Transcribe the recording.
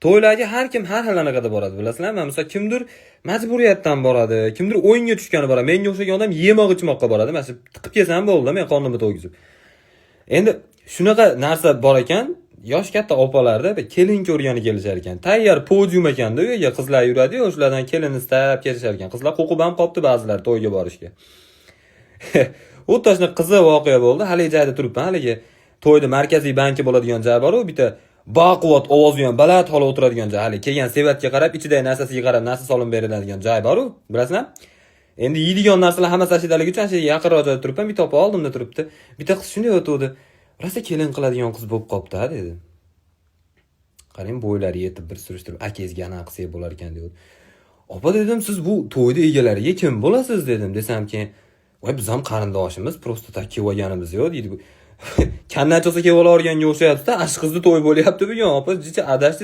to'ylarga har kim har xil anaqada boradi, bilasizlarmi? Masalan, kimdir majburiyatdan boradi, kimdir o'yinga tushgani boradi. Menga o'xshagan odam yemoq ichmoqqa boradi. Mana shu tiqib kelsam bo'ldi, men qornimni to'ygizib. Endi shunaqa narsa bor ekan, yosh katta opalarda kelin ko'rgani kelishar ekan. Tayyor podium ekanda, uyga qizlar yuradi-yu, o'shalardan kelin istab kelishar ekan. Qizlar qo'qib ham qopti ba'zilar to'yga borishga. O'tashni qizi voqea bo'ldi. Hali joyda turibman, haligi to'yda markaziy banki bo'ladigan joy bor-ku, bitta baquvvat ovozi ham baland hola o'tiradigan joy. Hali kelgan sevatga qarab, ichidagi narsasiga qarab narsa solib beriladigan joy bor-ku, bilasizlar? Endi yeydigan narsalar hammasi ashidaligi uchun shu yaqinroq joyda turibman. Bitta opa oldimda turibdi. Bitta qiz shunday o'tdi. Rosa kelin qiladigan qiz bo'lib qopti-a dedi. Qarang, bo'ylari yetib bir surishtirib, akangizga anaqa qilsak bo'lar ekan dedi. Opa dedim, siz bu to'yda egalariga kim bo'lasiz dedim. Desamki, voy biz ham qarindoshimiz, prosta tak kelganimiz yo'q deydi. Kandan cho'sa kelib olganga o'xshayapti-da, ash qizni to'y bo'lyapti bugun. Opa jicha adashdi.